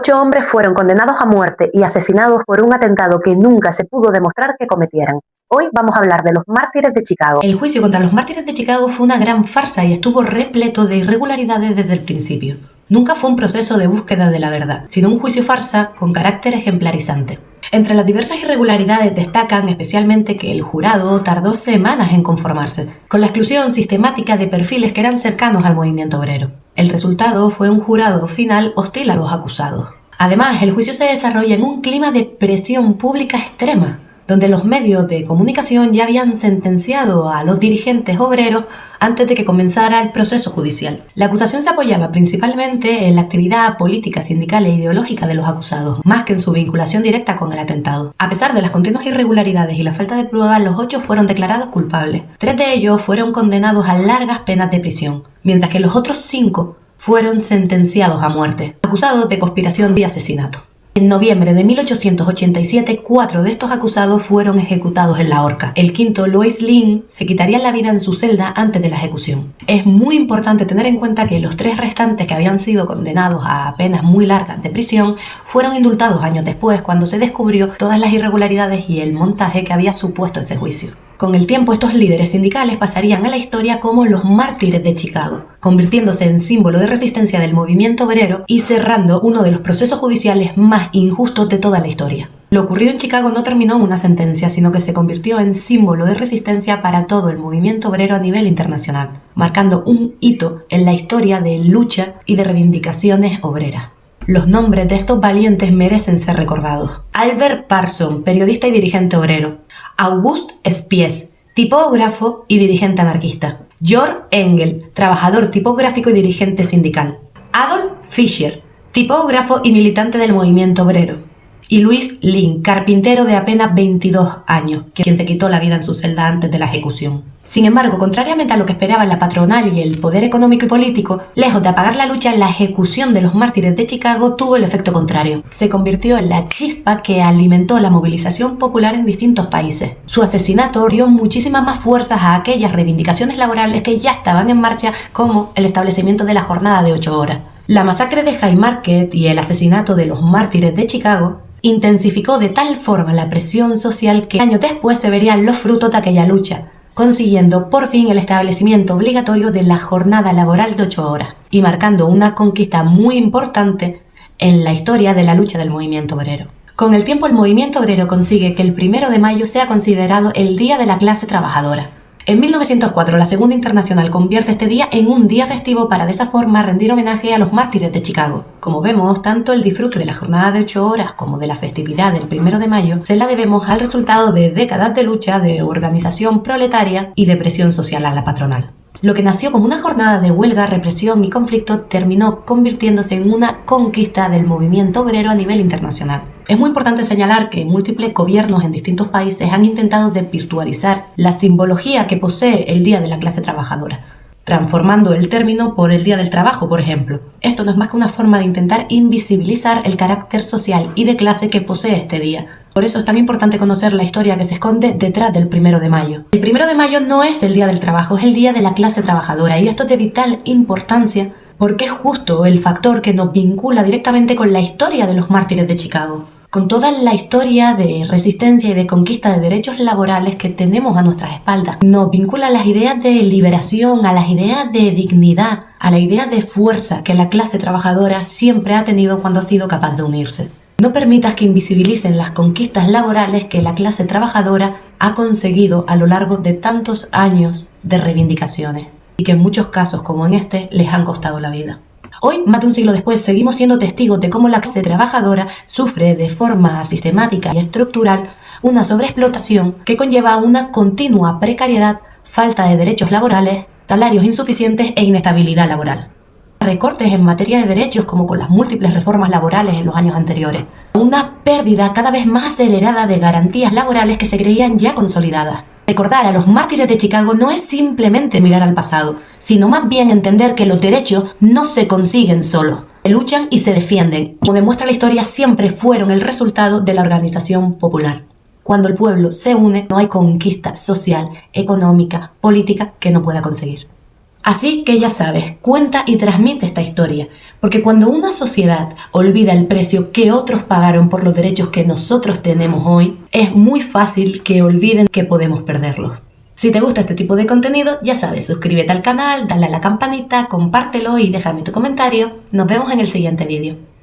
8 hombres fueron condenados a muerte y asesinados por un atentado que nunca se pudo demostrar que cometieran. Hoy vamos a hablar de los mártires de Chicago. El juicio contra los mártires de Chicago fue una gran farsa y estuvo repleto de irregularidades desde el principio. Nunca fue un proceso de búsqueda de la verdad, sino un juicio farsa con carácter ejemplarizante. Entre las diversas irregularidades destacan especialmente que el jurado tardó semanas en conformarse, con la exclusión sistemática de perfiles que eran cercanos al movimiento obrero. El resultado fue un jurado final hostil a los acusados. Además, el juicio se desarrolla en un clima de presión pública extrema, donde los medios de comunicación ya habían sentenciado a los dirigentes obreros antes de que comenzara el proceso judicial. La acusación se apoyaba principalmente en la actividad política, sindical e ideológica de los acusados, más que en su vinculación directa con el atentado. A pesar de las continuas irregularidades y la falta de pruebas, los 8 fueron declarados culpables. 3 de ellos fueron condenados a largas penas de prisión, mientras que los otros 5 fueron sentenciados a muerte, acusados de conspiración y asesinato. En noviembre de 1887, 4 de estos acusados fueron ejecutados en la horca. El quinto, Louis Lynn, se quitaría la vida en su celda antes de la ejecución. Es muy importante tener en cuenta que los 3 restantes que habían sido condenados a penas muy largas de prisión fueron indultados años después, cuando se descubrió todas las irregularidades y el montaje que había supuesto ese juicio. Con el tiempo, estos líderes sindicales pasarían a la historia como los mártires de Chicago, convirtiéndose en símbolo de resistencia del movimiento obrero y cerrando uno de los procesos judiciales más injustos de toda la historia. Lo ocurrido en Chicago no terminó en una sentencia, sino que se convirtió en símbolo de resistencia para todo el movimiento obrero a nivel internacional, marcando un hito en la historia de lucha y de reivindicaciones obreras. Los nombres de estos valientes merecen ser recordados. Albert Parson, periodista y dirigente obrero. Auguste Spies, tipógrafo y dirigente anarquista. George Engel, trabajador tipográfico y dirigente sindical. Adolf Fischer, tipógrafo y militante del movimiento obrero. Y Louis Lynn, carpintero de apenas 22 años, quien se quitó la vida en su celda antes de la ejecución. Sin embargo, contrariamente a lo que esperaban la patronal y el poder económico y político, lejos de apagar la lucha, la ejecución de los mártires de Chicago tuvo el efecto contrario. Se convirtió en la chispa que alimentó la movilización popular en distintos países. Su asesinato dio muchísimas más fuerzas a aquellas reivindicaciones laborales que ya estaban en marcha, como el establecimiento de la jornada de 8 horas. La masacre de Haymarket y el asesinato de los mártires de Chicago intensificó de tal forma la presión social que años después se verían los frutos de aquella lucha, consiguiendo por fin el establecimiento obligatorio de la jornada laboral de 8 horas y marcando una conquista muy importante en la historia de la lucha del movimiento obrero. Con el tiempo, el movimiento obrero consigue que el 1 de mayo sea considerado el Día de la Clase Trabajadora. En 1904, la Segunda Internacional convierte este día en un día festivo para de esa forma rendir homenaje a los mártires de Chicago. Como vemos, tanto el disfrute de la jornada de 8 horas como de la festividad del 1 de mayo se la debemos al resultado de décadas de lucha, de organización proletaria y de presión social a la patronal. Lo que nació como una jornada de huelga, represión y conflicto terminó convirtiéndose en una conquista del movimiento obrero a nivel internacional. Es muy importante señalar que múltiples gobiernos en distintos países han intentado desvirtualizar la simbología que posee el Día de la Clase Trabajadora, transformando el término por el Día del Trabajo, por ejemplo. Esto no es más que una forma de intentar invisibilizar el carácter social y de clase que posee este día. Por eso es tan importante conocer la historia que se esconde detrás del 1 de mayo. El 1 de mayo no es el Día del Trabajo, es el Día de la Clase Trabajadora, y esto es de vital importancia porque es justo el factor que nos vincula directamente con la historia de los mártires de Chicago, con toda la historia de resistencia y de conquista de derechos laborales que tenemos a nuestras espaldas. Nos vincula a las ideas de liberación, a las ideas de dignidad, a la idea de fuerza que la clase trabajadora siempre ha tenido cuando ha sido capaz de unirse. No permitas que invisibilicen las conquistas laborales que la clase trabajadora ha conseguido a lo largo de tantos años de reivindicaciones y que en muchos casos, como en este, les han costado la vida. Hoy, más de un siglo después, seguimos siendo testigos de cómo la clase trabajadora sufre de forma sistemática y estructural una sobreexplotación que conlleva una continua precariedad, falta de derechos laborales, salarios insuficientes e inestabilidad laboral. Recortes en materia de derechos como con las múltiples reformas laborales en los años anteriores. Una pérdida cada vez más acelerada de garantías laborales que se creían ya consolidadas. Recordar a los mártires de Chicago no es simplemente mirar al pasado, sino más bien entender que los derechos no se consiguen solos. Se luchan y se defienden. Como demuestra la historia, siempre fueron el resultado de la organización popular. Cuando el pueblo se une, no hay conquista social, económica, política que no pueda conseguir. Así que ya sabes, cuenta y transmite esta historia, porque cuando una sociedad olvida el precio que otros pagaron por los derechos que nosotros tenemos hoy, es muy fácil que olviden que podemos perderlos. Si te gusta este tipo de contenido, ya sabes, suscríbete al canal, dale a la campanita, compártelo y déjame tu comentario. Nos vemos en el siguiente vídeo.